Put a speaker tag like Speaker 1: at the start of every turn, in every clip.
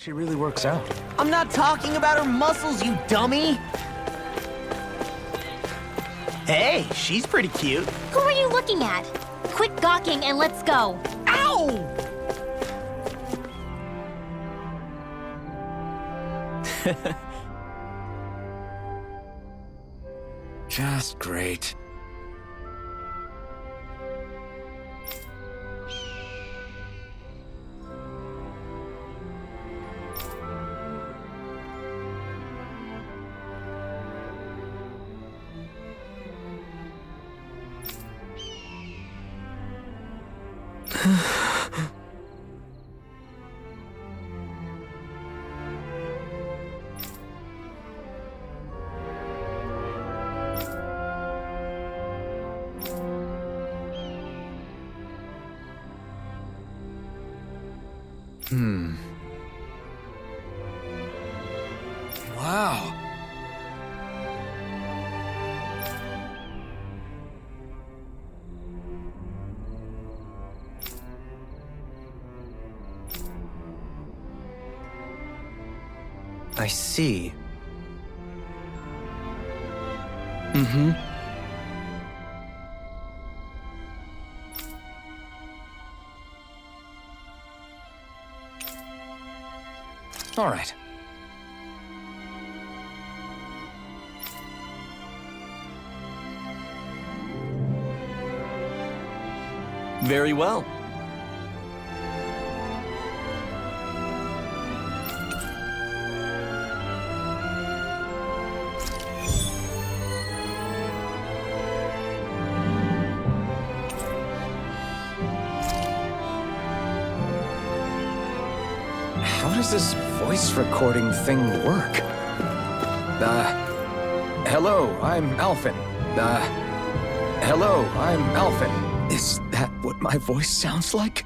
Speaker 1: She really works out.
Speaker 2: I'm not talking about her muscles, you dummy! Hey, she's pretty cute.
Speaker 3: Who are you looking at? Quit gawking and let's go.
Speaker 2: Ow!
Speaker 1: Just great. Wow. I see. Mm-hmm. All right.
Speaker 4: Very well.
Speaker 1: How does this voice recording thing work? Hello, I'm Alphen. Hello, I'm Alphen. Is that what my voice sounds like?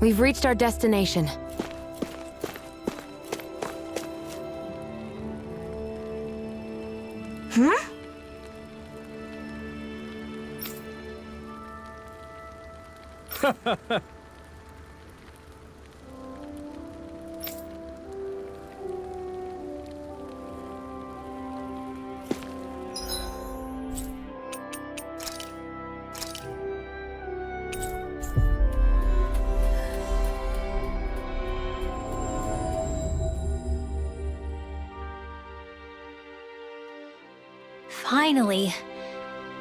Speaker 5: We've reached our destination.
Speaker 3: Finally.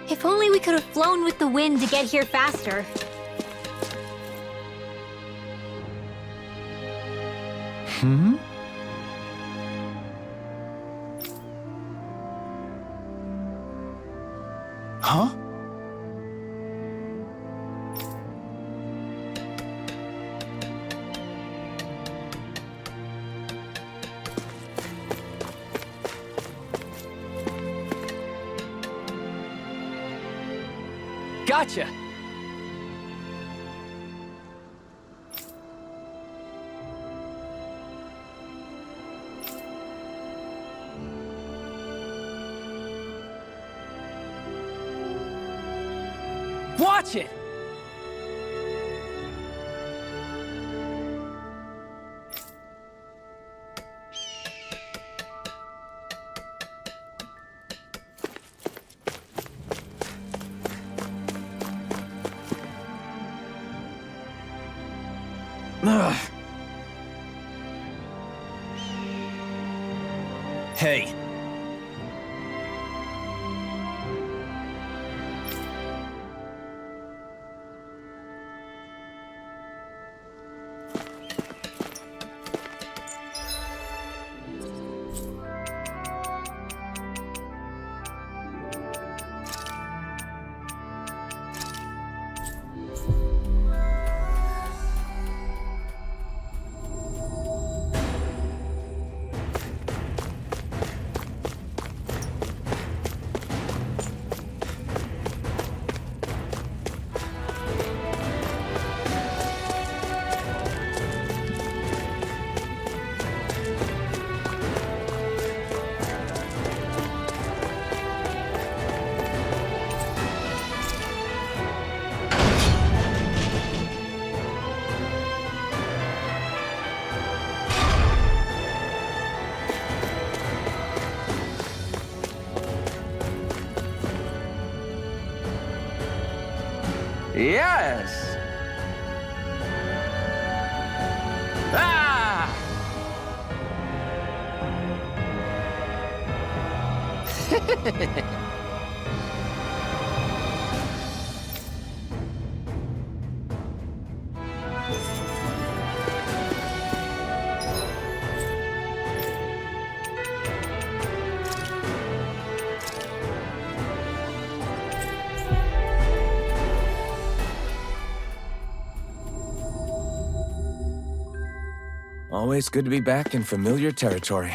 Speaker 3: If only we could have flown with the wind to get here faster.
Speaker 1: Hmm? Huh?
Speaker 4: Gotcha! Watch it!
Speaker 1: Ugh.
Speaker 4: Hey.
Speaker 6: Yes! Ah!
Speaker 1: Always good to be back in familiar territory.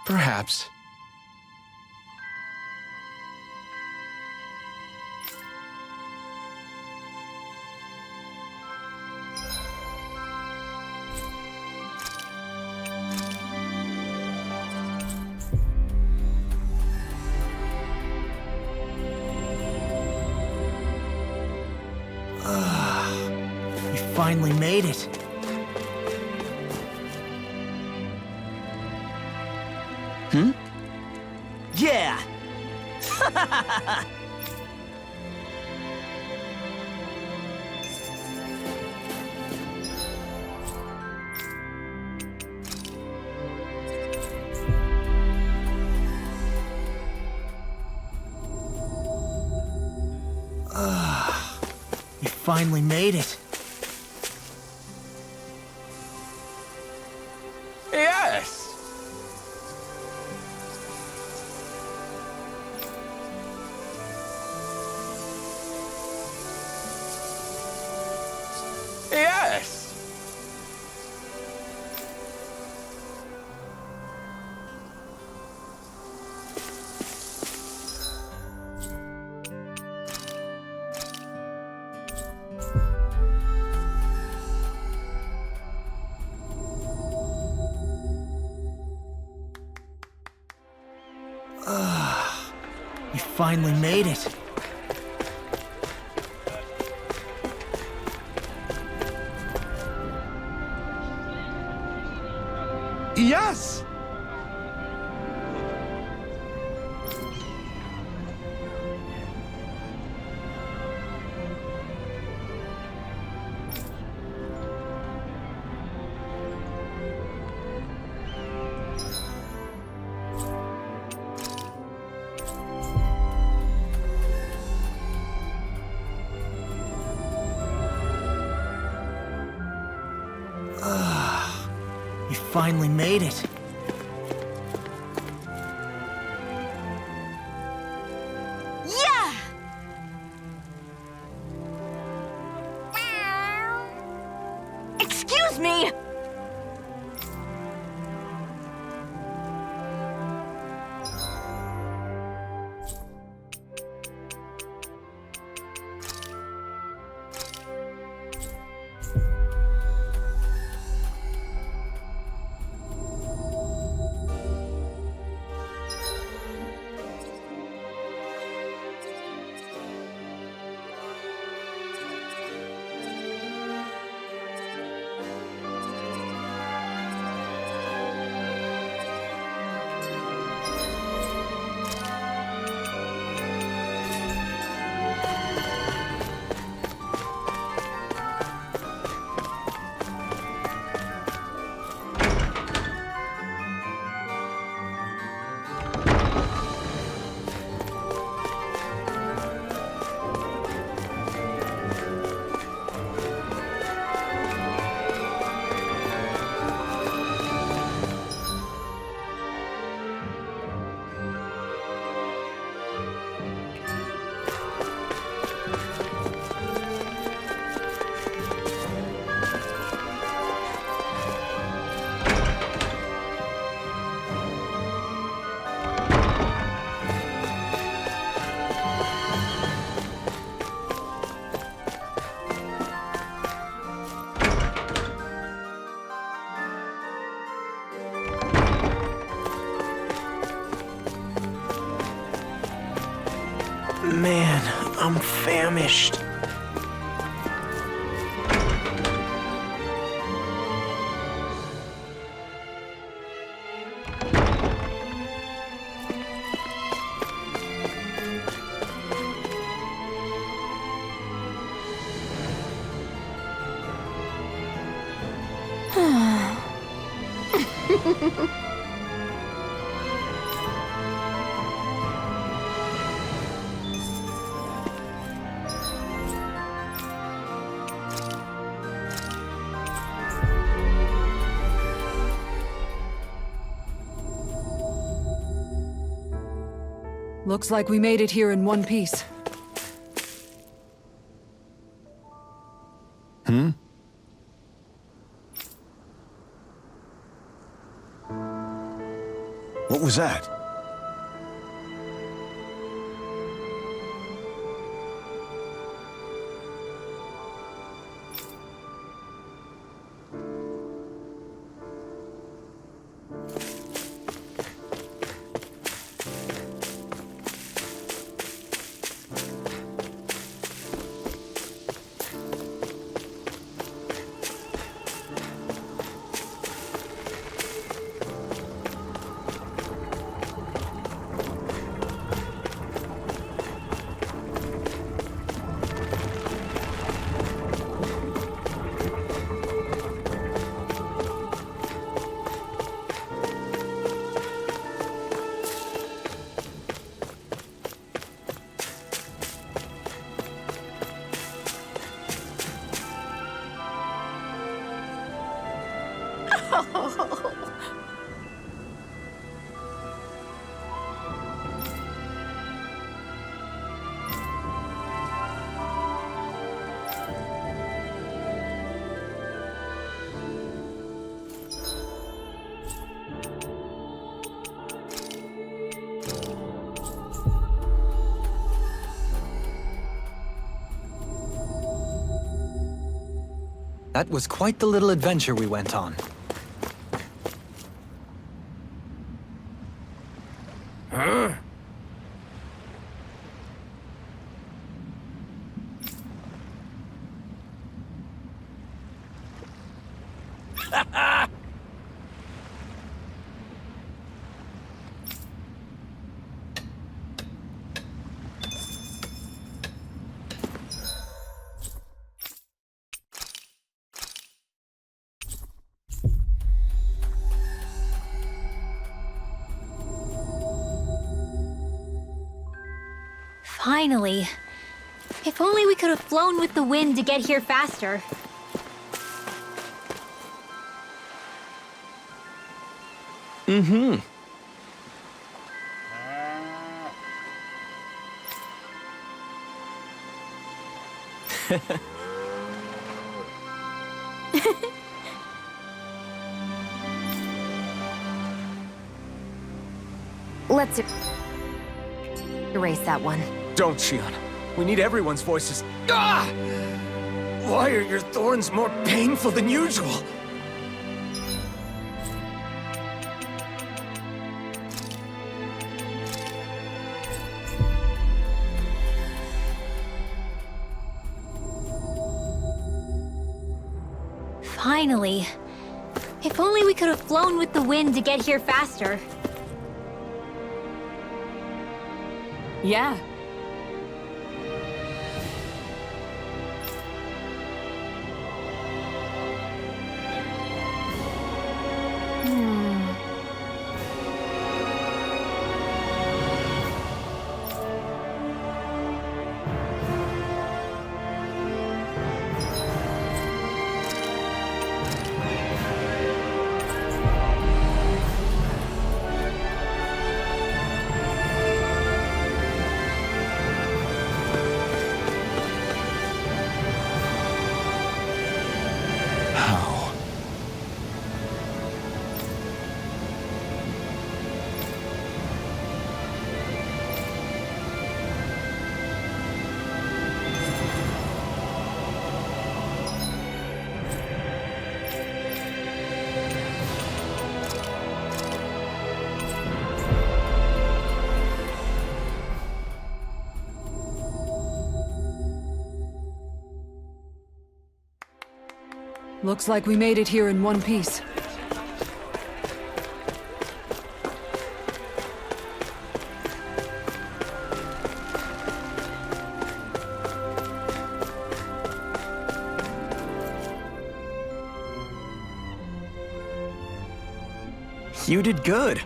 Speaker 7: Perhaps.
Speaker 2: We finally made it. Yeah! We finally made it.
Speaker 6: Yes! Yes!
Speaker 2: We finally made it.
Speaker 7: Yes!
Speaker 2: We finally made it.
Speaker 3: Yeah! Excuse me!
Speaker 2: Man, I'm famished.
Speaker 8: Looks like we made it here in one piece.
Speaker 7: What was that?
Speaker 4: That was quite the little adventure we went on.
Speaker 3: Finally. If only we could have flown with the wind to get here faster.
Speaker 5: Let's erase that one.
Speaker 1: Don't, Shion. We need everyone's voices. Ah! Why are your thorns more painful than usual?
Speaker 3: Finally. If only we could have flown with the wind to get here faster.
Speaker 8: Yeah.
Speaker 7: How?
Speaker 8: Looks like we made it here in one piece.
Speaker 1: You did good.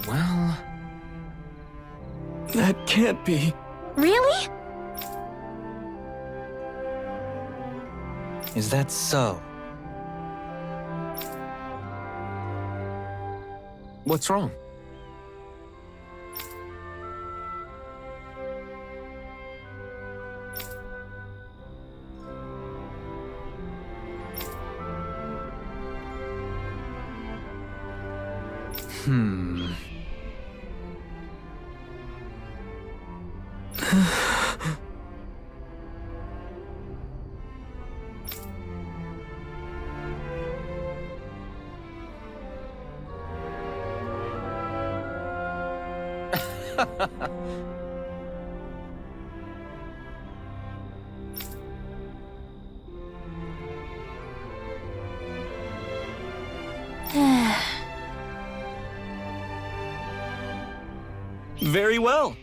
Speaker 1: Well... That can't be.
Speaker 3: Really?
Speaker 4: Is that so?
Speaker 1: What's wrong? Very well.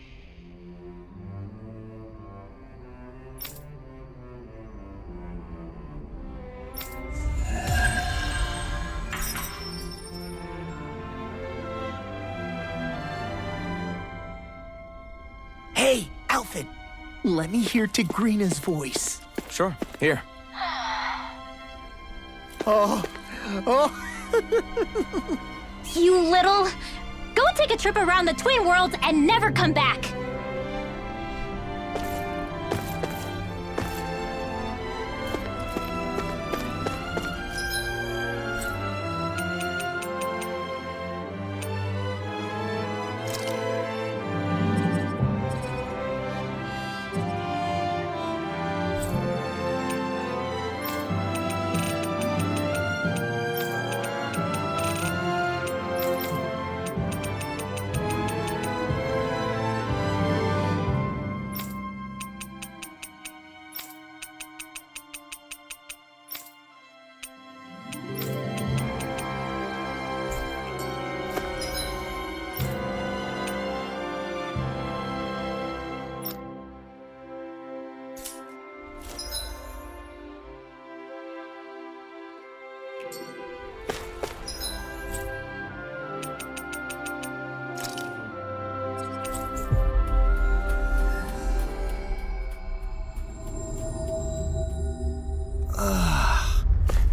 Speaker 2: Hey, Alfred. Let me hear Tigrina's voice.
Speaker 1: Sure, here.
Speaker 3: You little... Go take a trip around the Twin Worlds and never come back!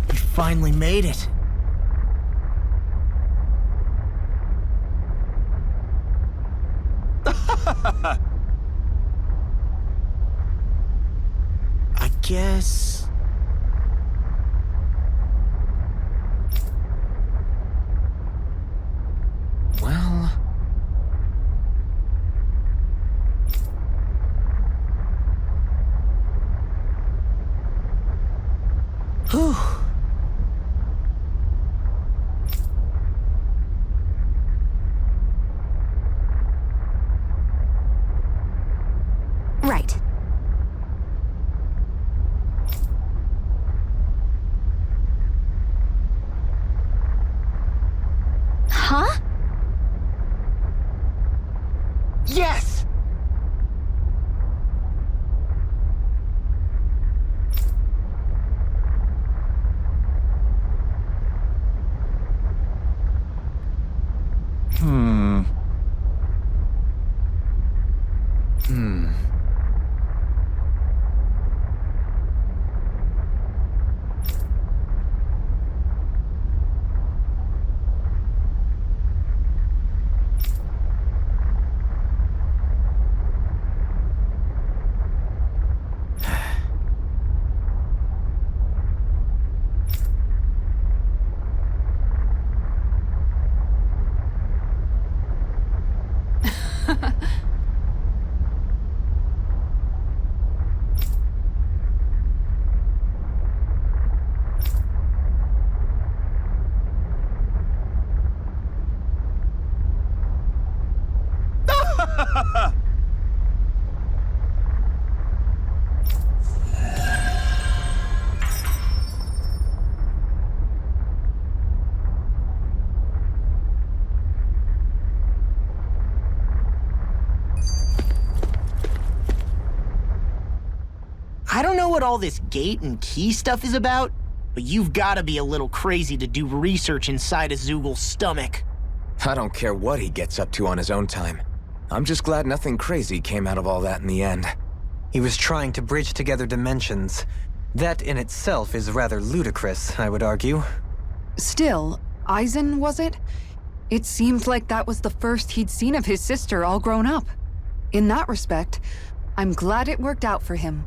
Speaker 2: We finally made it. I guess...
Speaker 1: Well...
Speaker 2: Whew.
Speaker 5: Right.
Speaker 3: Huh?
Speaker 2: Yes! all this gate and key stuff is about, but you've gotta be a little crazy to do research inside a Zoogl's stomach.
Speaker 1: I don't care what he gets up to on his own time. I'm just glad nothing crazy came out of all that in the end.
Speaker 4: He was trying to bridge together dimensions. That in itself is rather ludicrous, I would argue.
Speaker 8: Still, Eisen, was it? It seemed like that was the first he'd seen of his sister all grown up. In that respect, I'm glad it worked out for him.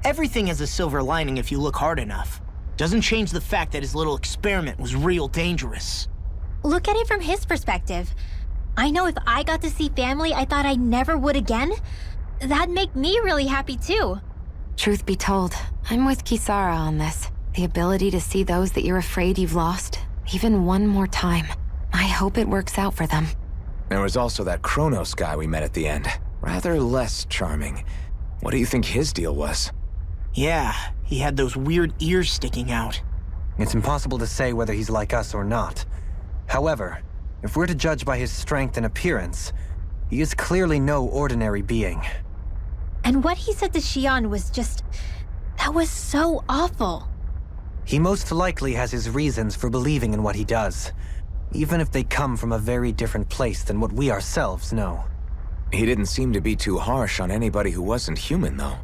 Speaker 2: Everything has a silver lining if you look hard enough. Doesn't change the fact that his little experiment was real dangerous.
Speaker 3: Look at it from his perspective. I know if I got to see family I thought I never would again, that'd make me really happy too.
Speaker 5: Truth be told, I'm with Kisara on this. The ability to see those that you're afraid you've lost, even one more time. I hope it works out for them.
Speaker 1: There was also that Kronos guy we met at the end. Rather less charming. What do you think his deal was?
Speaker 2: Yeah, he had those weird ears sticking out.
Speaker 4: It's impossible to say whether he's like us or not. However, if we're to judge by his strength and appearance, he is clearly no ordinary being.
Speaker 3: And what he said to Xion was just... that was so awful.
Speaker 4: He most likely has his reasons for believing in what he does, even if they come from a very different place than what we ourselves know.
Speaker 1: He didn't seem to be too harsh on anybody who wasn't human, though.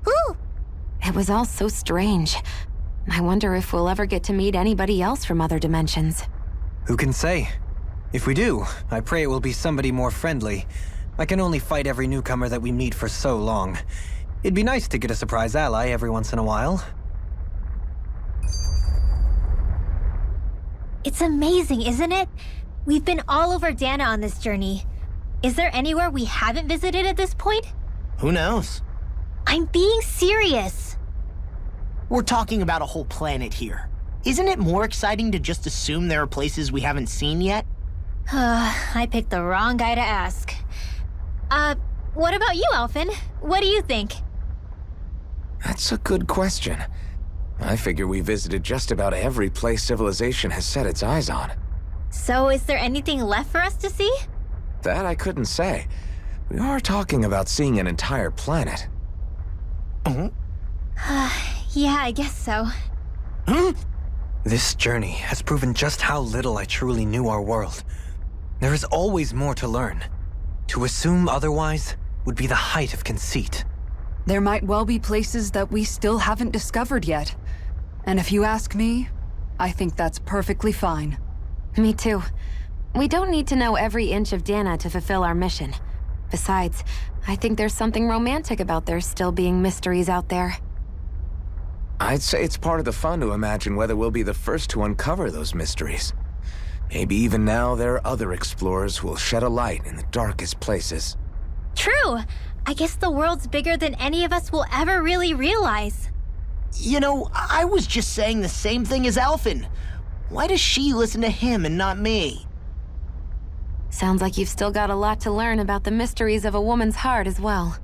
Speaker 5: Whew! It was all so strange. I wonder if we'll ever get to meet anybody else from other dimensions.
Speaker 4: Who can say? If we do, I pray it will be somebody more friendly. I can only fight every newcomer that we meet for so long. It'd be nice to get a surprise ally every once in a while.
Speaker 3: It's amazing, isn't it? We've been all over Dana on this journey. Is there anywhere we haven't visited at this point?
Speaker 2: Who knows?
Speaker 3: I'm being serious.
Speaker 2: We're talking about a whole planet here. Isn't it more exciting to just assume there are places we haven't seen yet?
Speaker 3: I picked the wrong guy to ask. What about you, Alphen? What do you think?
Speaker 1: That's a good question. I figure we visited just about every place civilization has set its eyes on.
Speaker 3: So is there anything left for us to see?
Speaker 1: That I couldn't say. We are talking about seeing an entire planet.
Speaker 3: Yeah, I guess so.
Speaker 4: This journey has proven just how little I truly knew our world. There is always more to learn. To assume otherwise would be the height of conceit.
Speaker 8: There might well be places that we still haven't discovered yet. And if you ask me, I think that's perfectly fine.
Speaker 5: Me too. We don't need to know every inch of Dana to fulfill our mission. Besides, I think there's something romantic about there still being mysteries out there.
Speaker 1: I'd say it's part of the fun to imagine whether we'll be the first to uncover those mysteries. Maybe even now there are other explorers who will shed a light in the darkest places.
Speaker 3: True. I guess the world's bigger than any of us will ever really realize.
Speaker 2: You know, I was just saying the same thing as Alphen. Why does she listen to him and not me?
Speaker 5: Sounds like you've still got a lot to learn about the mysteries of a woman's heart as well.